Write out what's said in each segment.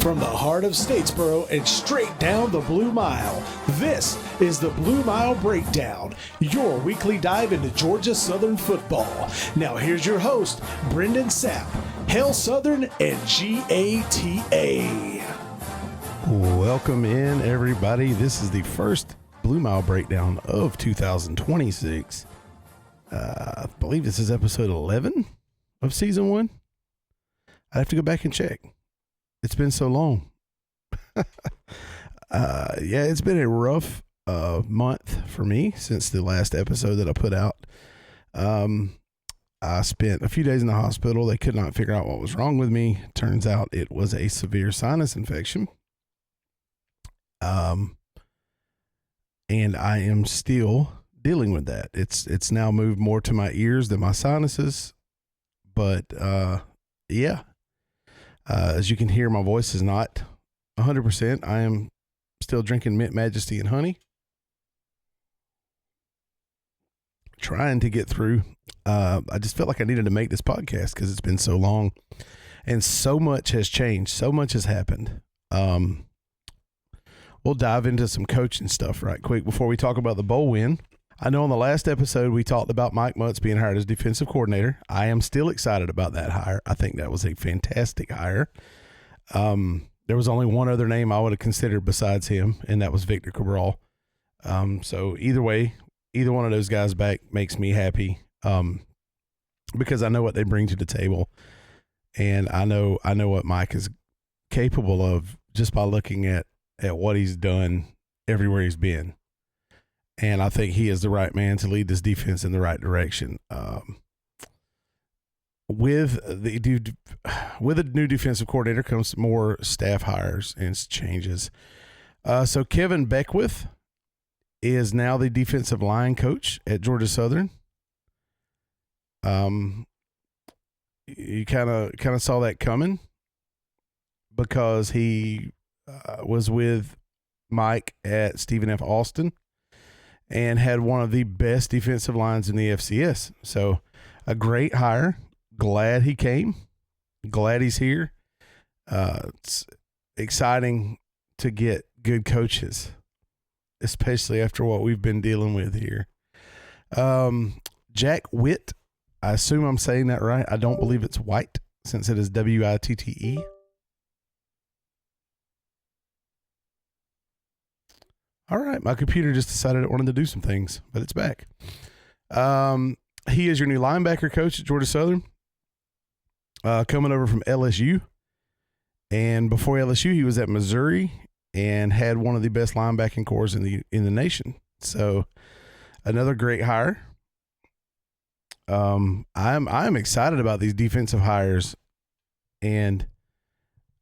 From the heart of Statesboro and straight down the Blue Mile, this is the Blue Mile Breakdown, your weekly dive into Georgia Southern football. Now here's your host, Brendan Sapp, Hail Southern and GATA. Welcome in, everybody. This is the first Blue Mile Breakdown of 2026. I believe this is episode 11 of season 1. I have to go back and check. It's been so long. It's been a rough month for me since the last episode that I put out. I spent a few days in the hospital. They could not figure out what was wrong with me. Turns out it was a severe sinus infection. And I am still dealing with that. It's now moved more to my ears than my sinuses. But as you can hear, my voice is not 100%. I am still drinking Mint Majesty and honey. Trying to get through. I just felt like I needed to make this podcast because it's been so long. And so much has changed. So much has happened. We'll dive into some coaching stuff right quick before we talk about the bowl win. I know on the last episode we talked about Mike Mutz being hired as defensive coordinator. I am still excited about that hire. I think that was a fantastic hire. There was only one other name I would have considered besides him, and that was Victor Cabral. So either way, either one of those guys back makes me happy because I know what they bring to the table, and I know what Mike is capable of just by looking at what he's done everywhere he's been. And I think he is the right man to lead this defense in the right direction. With a new defensive coordinator comes more staff hires and changes. So Kevin Beckwith is now the defensive line coach at Georgia Southern. You kind of saw that coming because he was with Mike at Stephen F. Austin and had one of the best defensive lines in the FCS. So a great hire. Glad he came. Glad he's here. It's exciting to get good coaches, especially after what we've been dealing with here. Jack Witt, I assume I'm saying that right. I don't believe it's White since it is Witte. All right, my computer just decided it wanted to do some things, but it's back. He is your new linebacker coach at Georgia Southern, coming over from LSU. And before LSU, he was at Missouri and had one of the best linebacking corps in the nation. So another great hire. I'm excited about these defensive hires, and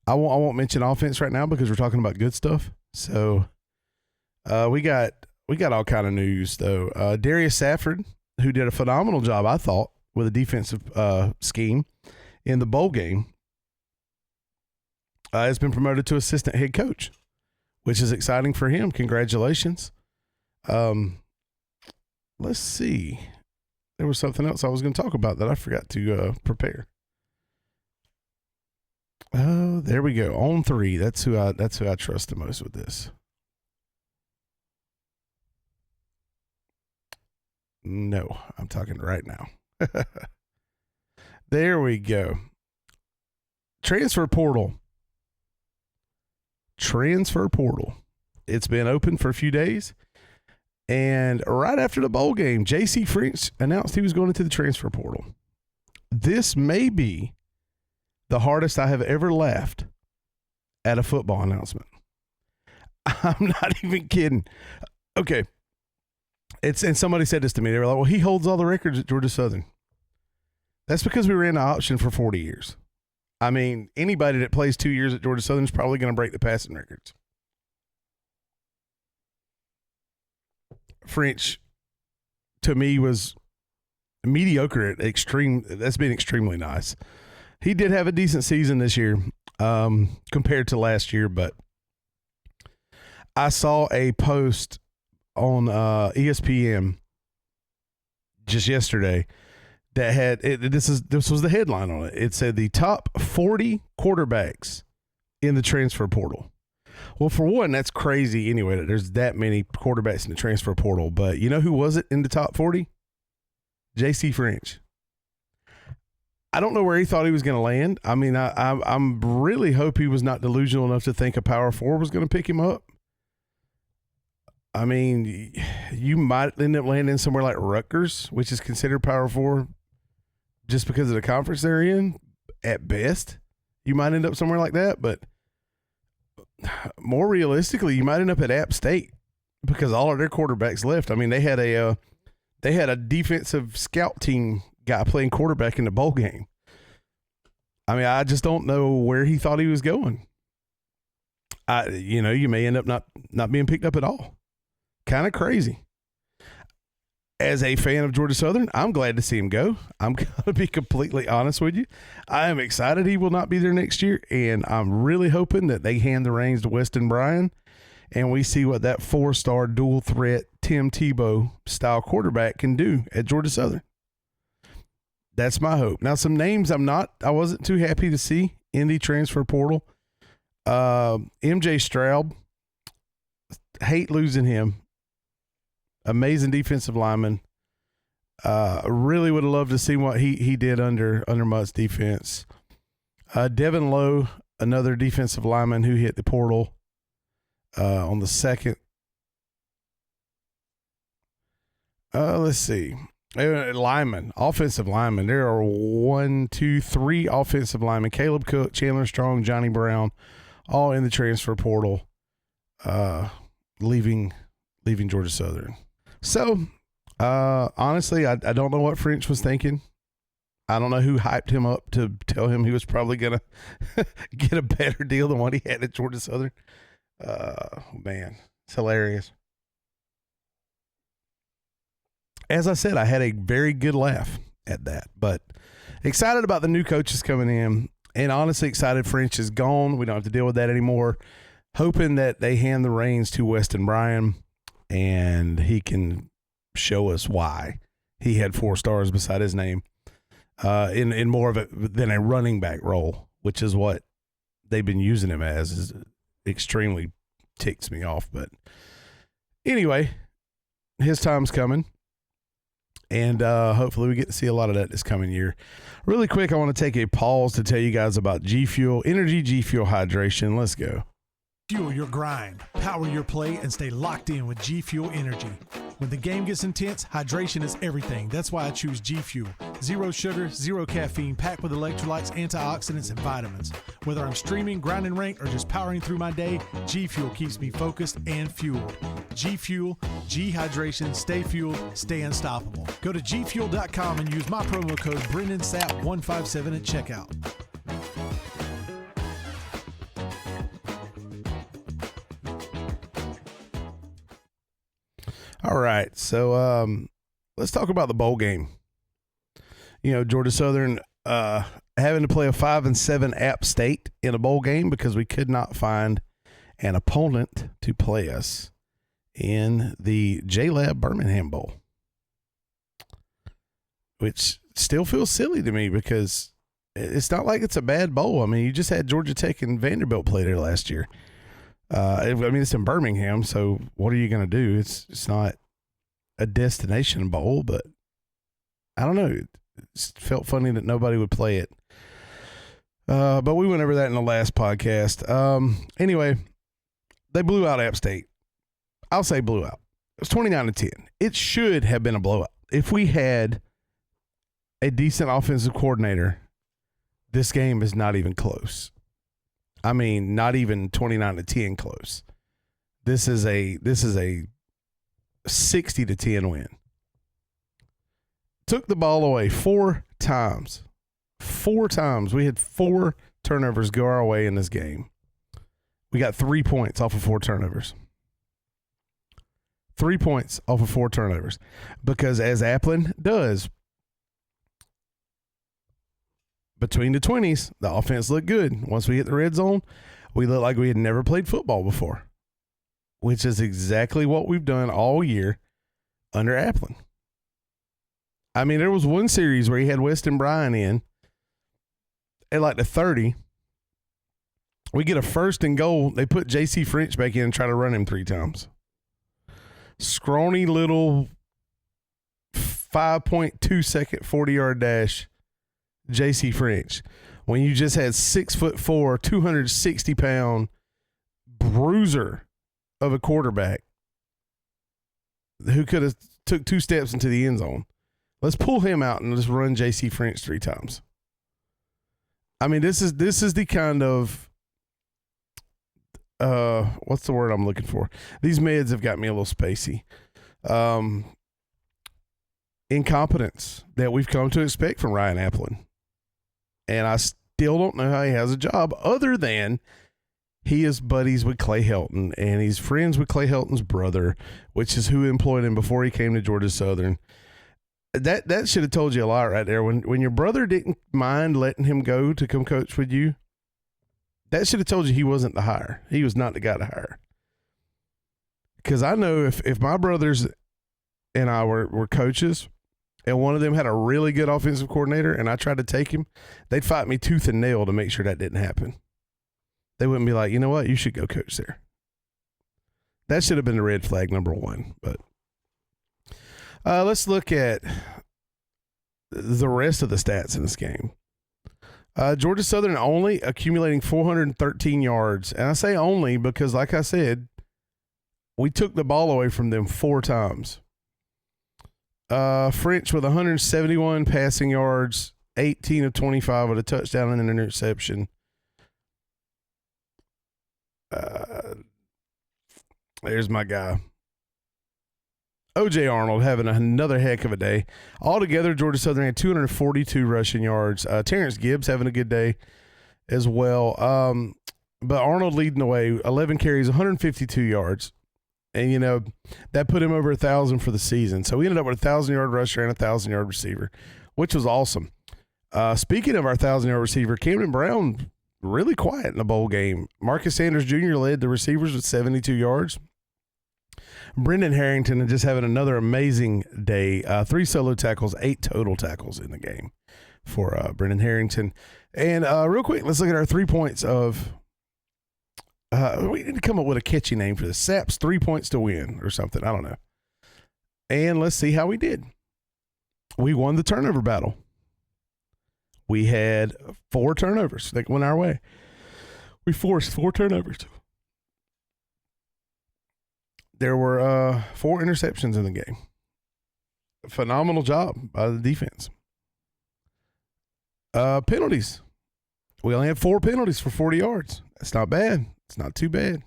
I won't mention offense right now because we're talking about good stuff. So. We got all kind of news though. Darius Safford, who did a phenomenal job, I thought, with a defensive scheme in the bowl game, has been promoted to assistant head coach, which is exciting for him. Congratulations. Let's see. There was something else I was going to talk about that I forgot to prepare. Oh, there we go. On 3. That's who I trust the most with this. No, I'm talking right now. There we go. Transfer portal. It's been open for a few days. And right after the bowl game, J.C. French announced he was going into the transfer portal. This may be the hardest I have ever laughed at a football announcement. I'm not even kidding. Okay. And somebody said this to me. They were like, well, he holds all the records at Georgia Southern. That's because we ran the option for 40 years. I mean, anybody that plays 2 years at Georgia Southern is probably going to break the passing records. French, to me, was mediocre at extreme. That's been extremely nice. He did have a decent season this year compared to last year, but I saw a post on ESPN just yesterday that had this was the headline on it. It said the top 40 quarterbacks in the transfer portal. Well, for one, that's crazy anyway that there's that many quarterbacks in the transfer portal. But you know who wasn't in the top 40? J.C. French. I don't know where he thought he was going to land. I mean, I'm really hope he was not delusional enough to think a power 4 was going to pick him up. I mean, you might end up landing somewhere like Rutgers, which is considered power 4 just because of the conference they're in. At best, you might end up somewhere like that, but more realistically, you might end up at App State because all of their quarterbacks left. I mean, they had a defensive scout team guy playing quarterback in the bowl game. I mean, I just don't know where he thought he was going. You may end up not being picked up at all. Kind of crazy. As a fan of Georgia Southern, I'm glad to see him go. I'm going to be completely honest with you. I am excited he will not be there next year, and I'm really hoping that they hand the reins to Weston Bryan, and we see what that 4-star dual threat Tim Tebow style quarterback can do at Georgia Southern. That's my hope. Now, some names I wasn't too happy to see in the transfer portal. MJ Straub, hate losing him. Amazing defensive lineman. Really would have loved to see what he did under Mutt's defense. Devin Lowe, another defensive lineman who hit the portal on the second. Let's see. Offensive linemen. There are 3 offensive linemen. Caleb Cook, Chandler Strong, Johnny Brown, all in the transfer portal, leaving Georgia Southern. So, honestly, I don't know what French was thinking. I don't know who hyped him up to tell him he was probably going to get a better deal than what he had at Georgia Southern. Man, it's hilarious. As I said, I had a very good laugh at that, but excited about the new coaches coming in, and honestly excited French is gone. We don't have to deal with that anymore. Hoping that they hand the reins to Weston Bryan and he can show us why he had 4 stars beside his name in more of than a running back role, which is what they've been using him as. Is extremely ticks me off. But anyway, his time's coming. And hopefully we get to see a lot of that this coming year. Really quick, I want to take a pause to tell you guys about G Fuel, Energy G Fuel Hydration. Let's go. Fuel your grind, power your play, and stay locked in with G Fuel Energy. When the game gets intense, hydration is everything. That's why I choose G Fuel. 0 sugar, 0 caffeine, packed with electrolytes, antioxidants, and vitamins. Whether I'm streaming, grinding ranked, or just powering through my day, G Fuel keeps me focused and fueled. G Fuel, G Hydration, stay fueled, stay unstoppable. Go to gfuel.com and use my promo code BrendanSapp157 at checkout. All right, so let's talk about the bowl game. You know, Georgia Southern having to play a 5-7 App State in a bowl game because we could not find an opponent to play us in the J-Lab Birmingham Bowl, which still feels silly to me because it's not like it's a bad bowl. I mean, you just had Georgia Tech and Vanderbilt play there last year. I mean, it's in Birmingham, so what are you going to do? It's not a destination bowl, but I don't know. It felt funny that nobody would play it. But we went over that in the last podcast. Anyway, they blew out App State. I'll say blew out. It was 29-10. It should have been a blowout. If we had a decent offensive coordinator, this game is not even close. I mean, not even 29-10 close. This is a 60-10 win. Took the ball away 4 times. 4 times. We had 4 turnovers go our way in this game. We got 3 points off of 4 turnovers. 3 points off of 4 turnovers. Because as Applin does, between the 20s, the offense looked good. Once we hit the red zone, we looked like we had never played football before, which is exactly what we've done all year under Applin. I mean, there was one series where he had Weston Bryan in at like the 30, We get a 1st and goal. They put J.C. French back in and try to run him 3 times. Scrawny little 5.2 second 40-yard dash, J.C. French. When you just had 6'4", 260-pound bruiser of a quarterback who could have took 2 steps into the end zone. Let's pull him out and just run J.C. French 3 times. I mean, this is the kind of what's the word I'm looking for? These meds have got me a little spacey. Incompetence that we've come to expect from Ryan Applin. And I still don't know how he has a job other than he is buddies with Clay Helton, and he's friends with Clay Helton's brother, which is who employed him before he came to Georgia Southern. That should have told you a lot right there. When your brother didn't mind letting him go to come coach with you, that should have told you he wasn't the hire. He was not the guy to hire. Because I know if my brothers and I were coaches and one of them had a really good offensive coordinator and I tried to take him, they'd fight me tooth and nail to make sure that didn't happen. They wouldn't be like, you know what, you should go coach there. That should have been the red flag number 1. But let's look at the rest of the stats in this game. Georgia Southern only accumulating 413 yards. And I say only because, like I said, we took the ball away from them 4 times. French with 171 passing yards, 18 of 25 with a touchdown and an interception. There's my guy. O.J. Arnold having another heck of a day. Altogether, Georgia Southern had 242 rushing yards. Terrence Gibbs having a good day as well. But Arnold leading the way, 11 carries, 152 yards. And, you know, that put him over 1,000 for the season. So we ended up with a 1,000-yard rusher and a 1,000-yard receiver, which was awesome. Speaking of our 1,000-yard receiver, Camden Brown really quiet in the bowl game. Marcus Sanders Jr. led the receivers with 72 yards. Brendan Harrington just having another amazing day. 3 solo tackles, 8 total tackles in the game for Brendan Harrington. And real quick, let's look at our 3 points of we need to come up with a catchy name for this. Saps 3 points to win or something. I don't know. And let's see how we did. We won the turnover battle. We had 4 turnovers that went our way. We forced 4 turnovers. There were 4 interceptions in the game. Phenomenal job by the defense. Penalties. We only had 4 penalties for 40 yards. That's not bad. It's not too bad.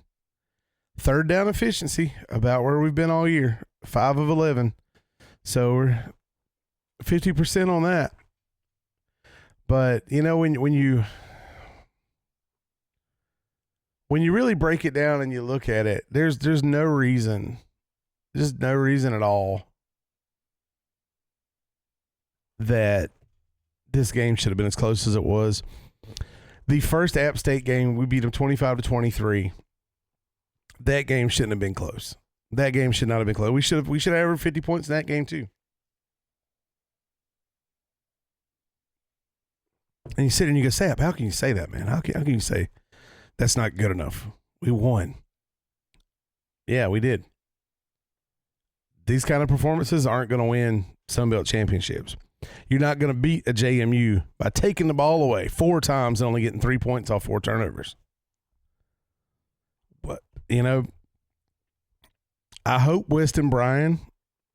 3rd down efficiency, about where we've been all year. 5 of 11. So we're 50% on that. But, you know, when you really break it down and you look at it, there's no reason, just no reason at all that this game should have been as close as it was. The first App State game, we beat them 25-23. That game shouldn't have been close. That game should not have been close. We should have averaged 50 points in that game too. And you sit there and you go, Sap, how can you say that, man? How can you say that's not good enough? We won. Yeah, we did. These kind of performances aren't going to win Sunbelt championships. You're not going to beat a JMU by taking the ball away 4 times and only getting 3 points off 4 turnovers. But, you know, I hope Weston Bryan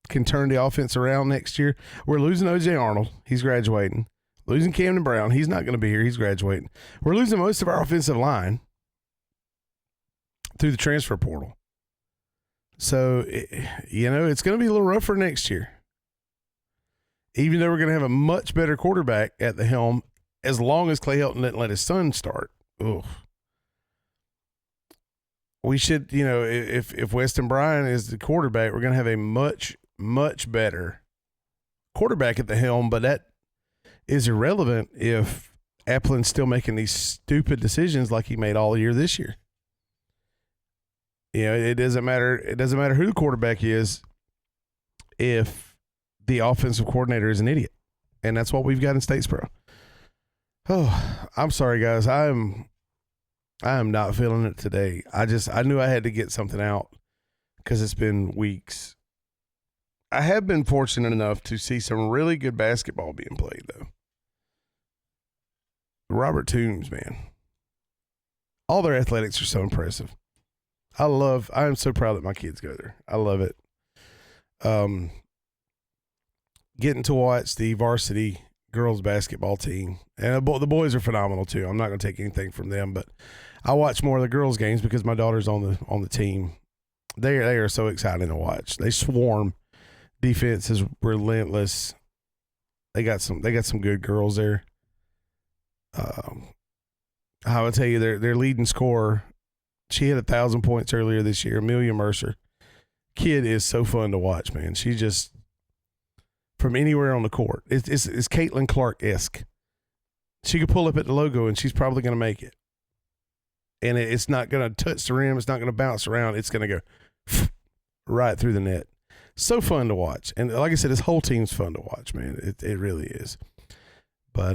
can turn the offense around next year. We're losing O.J. Arnold. He's graduating. Losing Camden Brown. He's not going to be here. He's graduating. We're losing most of our offensive line through the transfer portal. So, you know, it's going to be a little rougher next year. Even though we're going to have a much better quarterback at the helm, as long as Clay Helton didn't let his son start. Ugh. We should, you know, if Weston Bryan is the quarterback, we're going to have a much, much better quarterback at the helm, but that is irrelevant if Applin's still making these stupid decisions like he made all year this year. You know, it doesn't matter. It doesn't matter who the quarterback is if the offensive coordinator is an idiot. And that's what we've got in Statesboro. Oh, I'm sorry, guys. I'm I am not feeling it today. I knew I had to get something out because it's been weeks. I have been fortunate enough to see some really good basketball being played, though. Robert Toombs, man. All their athletics are so impressive. I am so proud that my kids go there. I love it. Getting to watch the varsity girls basketball team, and the boys are phenomenal too. I'm not going to take anything from them, but I watch more of the girls games because my daughter's on the team. They are so exciting to watch. They swarm. Defense is relentless. They got some good girls there. I would tell you their leading scorer, she hit 1,000 points earlier this year. Amelia Mercer, kid is so fun to watch, man. She just from anywhere on the court. It's Caitlin Clark-esque. She could pull up at the logo and she's probably going to make it. And it's not going to touch the rim. It's not going to bounce around. It's going to go right through the net. So fun to watch. And like I said, this whole team's fun to watch, man. It really is. But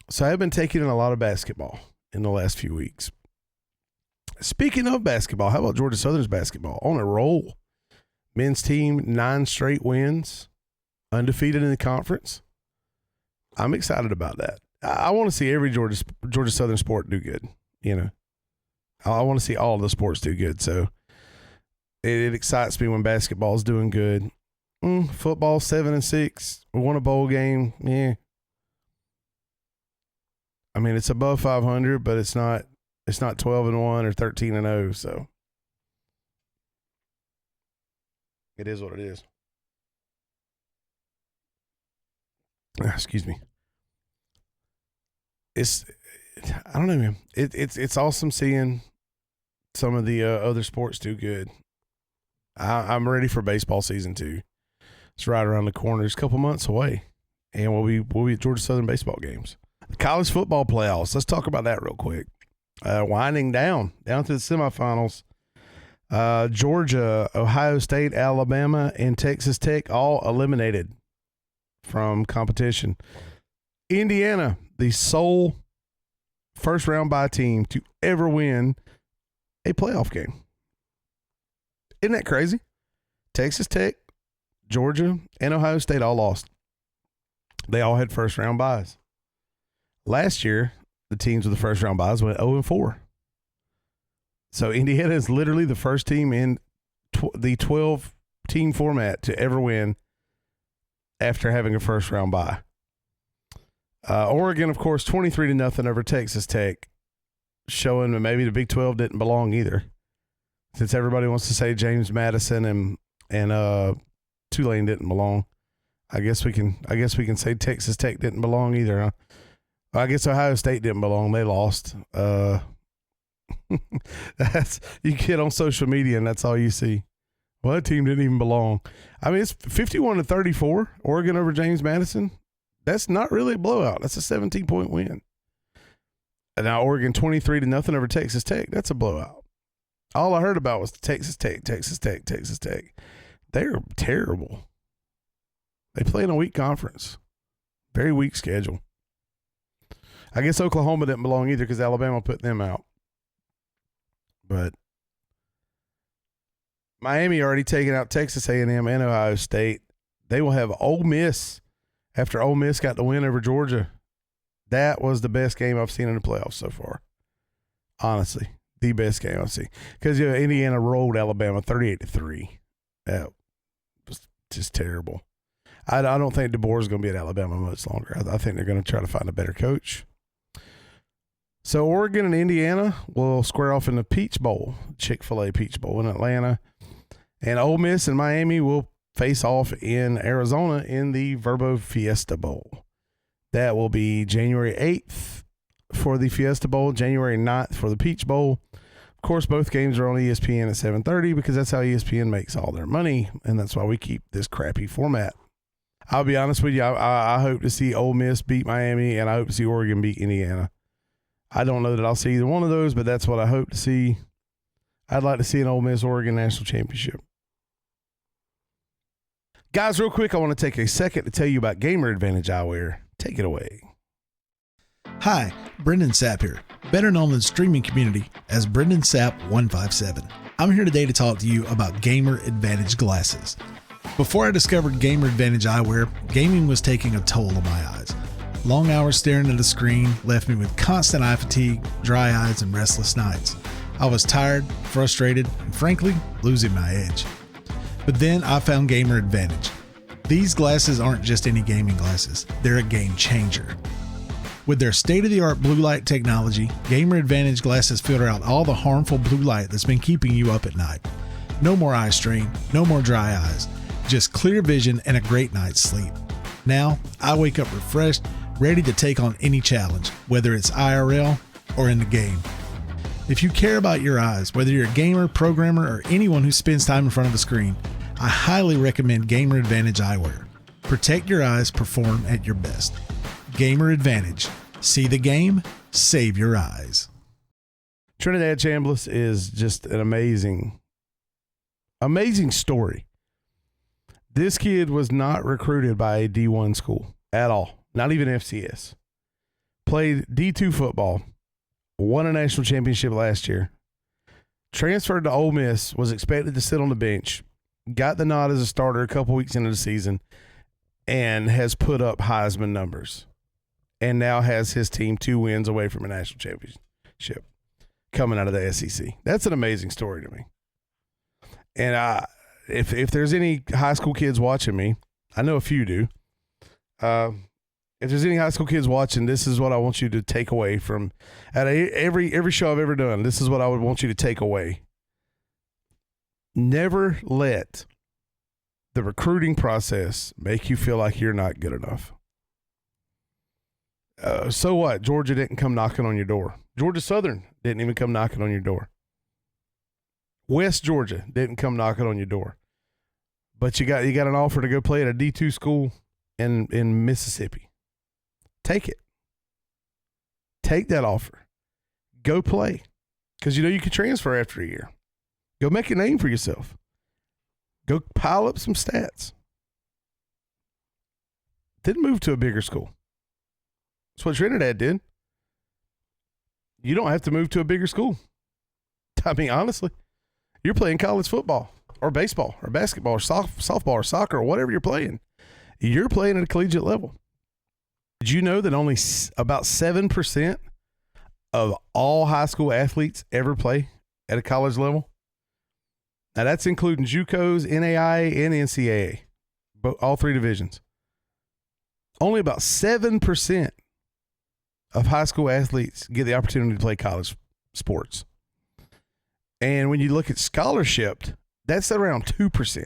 so I've been taking in a lot of basketball in the last few weeks. Speaking of basketball, how about Georgia Southern's basketball? On a roll. Men's team, 9 straight wins, undefeated in the conference. I'm excited about that. I want to see every Georgia Southern sport do good, you know. I want to see all of the sports do good. So it excites me when basketball is doing good. Football 7-6, won a bowl game. Yeah. I mean, it's above 500, but it's not 12-1 or 13-0. So it is what it is. Excuse me. I don't know, man. It's awesome seeing some of the other sports do good. I'm ready for baseball season 2. It's right around the corner. It's a couple months away, and we'll be at Georgia Southern baseball games. The college football playoffs. Let's talk about that real quick. Winding down to the semifinals. Georgia, Ohio State, Alabama, and Texas Tech all eliminated from competition. Indiana, the sole first-round bye team to ever win a playoff game. Isn't that crazy? Texas Tech, Georgia, and Ohio State all lost. They all had first-round byes. Last year, the teams with the first-round byes went 0-4. So Indiana is literally the first team in the 12-team format to ever win after having a first-round bye. Oregon, of course, 23-0 over Texas Tech, showing that maybe the Big 12 didn't belong either. Since everybody wants to say James Madison and Tulane didn't belong, I guess we can say Texas Tech didn't belong either. Huh? I guess Ohio State didn't belong. They lost. That's you get on social media and that's all you see. Well, that team didn't even belong. I mean, it's 51-34. Oregon over James Madison. That's not really a blowout. That's a 17-point win. And now Oregon 23-0 over Texas Tech. That's a blowout. All I heard about was Texas Tech. They're terrible. They play in a weak conference. Very weak schedule. I guess Oklahoma didn't belong either because Alabama put them out. But Miami already taken out Texas A&M and Ohio State. They will have Ole Miss after Ole Miss got the win over Georgia. That was the best game I've seen in the playoffs so far. Honestly, the best game I've seen. Because Indiana rolled Alabama 38-3. That was just terrible. I don't think DeBoer is going to be at Alabama much longer. I think they're going to try to find a better coach. So Oregon and Indiana will square off in the Peach Bowl, Chick-fil-A Peach Bowl in Atlanta. And Ole Miss and Miami will face off in Arizona in the Verbo Fiesta Bowl. That will be January 8th for the Fiesta Bowl, January 9th for the Peach Bowl. Of course, both games are on ESPN at 7:30 because that's how ESPN makes all their money, and that's why we keep this crappy format. I'll be honest with you, I hope to see Ole Miss beat Miami, and I hope to see Oregon beat Indiana. I don't know that I'll see either one of those, but that's what I hope to see. I'd like to see an Ole Miss-Oregon national championship. Guys, real quick, I want to take a second to tell you about Gamer Advantage Eyewear. Take it away. Hi, Brendan Sapp here, better known in the streaming community as Brendan Sapp 157. I'm here today to talk to you about Gamer Advantage glasses. Before I discovered Gamer Advantage eyewear, gaming was taking a toll on my eyes. Long hours staring at a screen left me with constant eye fatigue, dry eyes, and restless nights. I was tired, frustrated, and frankly, losing my edge. But then I found Gamer Advantage. These glasses aren't just any gaming glasses, they're a game changer. With their state-of-the-art blue light technology, Gamer Advantage glasses filter out all the harmful blue light that's been keeping you up at night. No more eye strain, no more dry eyes, just clear vision and a great night's sleep. Now, I wake up refreshed, ready to take on any challenge, whether it's IRL or in the game. If you care about your eyes, whether you're a gamer, programmer, or anyone who spends time in front of a screen, I highly recommend Gamer Advantage eyewear. Protect your eyes, perform at your best. Gamer Advantage. See the game, save your eyes. Trinidad Chambliss is just an amazing story. This kid was not recruited by a D1 school at all, not even FCS. Played D2 football, won a national championship last year, transferred to Ole Miss, was expected to sit on the bench, got the nod as a starter a couple weeks into the season, and has put up Heisman numbers. And now has his team 2 wins away from a national championship coming out of the SEC. That's an amazing story to me. And if there's any high school kids watching me, I know a few do. If there's any high school kids watching, this is what I want you to take away from at every show I've ever done. This is what I would want you to take away. Never let the recruiting process make you feel like you're not good enough. So what? Georgia didn't come knocking on your door. Georgia Southern didn't even come knocking on your door. West Georgia didn't come knocking on your door. But you got an offer to go play at a D2 school in Mississippi. Take it. Take that offer. Go play. Because you know you can transfer after a year. Go make a name for yourself. Go pile up some stats. Didn't move to a bigger school. That's what Trinidad did. You don't have to move to a bigger school. I mean, honestly, you're playing college football or baseball or basketball or softball or soccer or whatever you're playing. You're playing at a collegiate level. Did you know that only about 7% of all high school athletes ever play at a college level? Now, that's including JUCOs, NAIA, and NCAA, all 3 divisions. Only about 7% of high school athletes get the opportunity to play college sports. And when you look at scholarship, that's around 2%.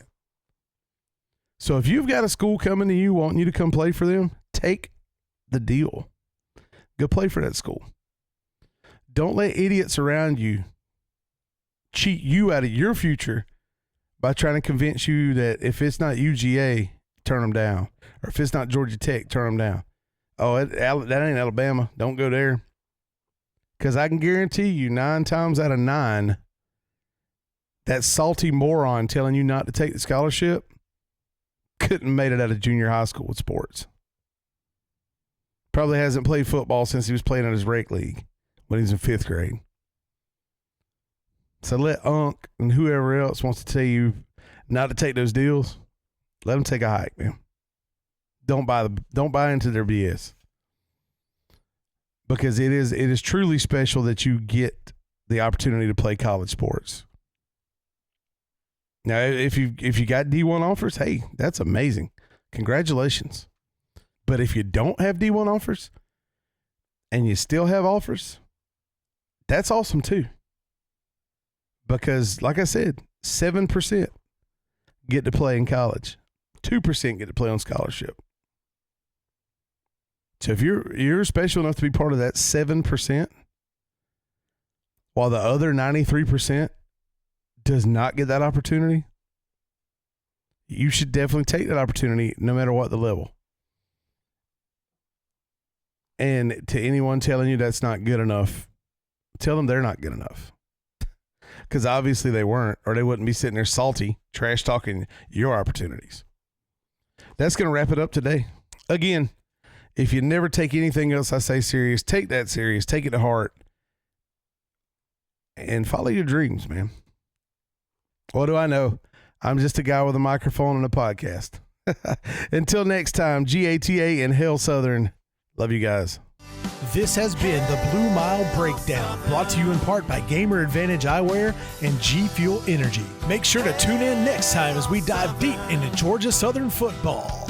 So if you've got a school coming to you wanting you to come play for them, take the deal. Go play for that school. Don't let idiots around you cheat you out of your future by trying to convince you that if it's not UGA, turn them down. Or if it's not Georgia Tech, turn them down. Oh, that ain't Alabama. Don't go there. Because I can guarantee you 9 times out of 9, that salty moron telling you not to take the scholarship couldn't have made it out of junior high school with sports. Probably hasn't played football since he was playing in his rec league when he was in 5th grade. So let Unc and whoever else wants to tell you not to take those deals, let them take a hike, man. Don't buy into their BS. Because it is truly special that you get the opportunity to play college sports. Now, if you got D1 offers, hey, that's amazing. Congratulations. But if you don't have D1 offers and you still have offers, that's awesome too. Because like I said, 7% get to play in college. 2% get to play on scholarship. So if you're special enough to be part of that 7%, while the other 93% does not get that opportunity, you should definitely take that opportunity no matter what the level. And to anyone telling you that's not good enough, tell them they're not good enough. Because obviously they weren't, or they wouldn't be sitting there salty, trash talking your opportunities. That's going to wrap it up today. Again, if you never take anything else I say serious, take that serious, take it to heart, and follow your dreams, man. What do I know? I'm just a guy with a microphone and a podcast. Until next time, GATA and Hail Southern. Love you guys. This has been the Blue Mile Breakdown, brought to you in part by Gamer Advantage Eyewear and G Fuel Energy. Make sure to tune in next time as we dive deep into Georgia Southern football.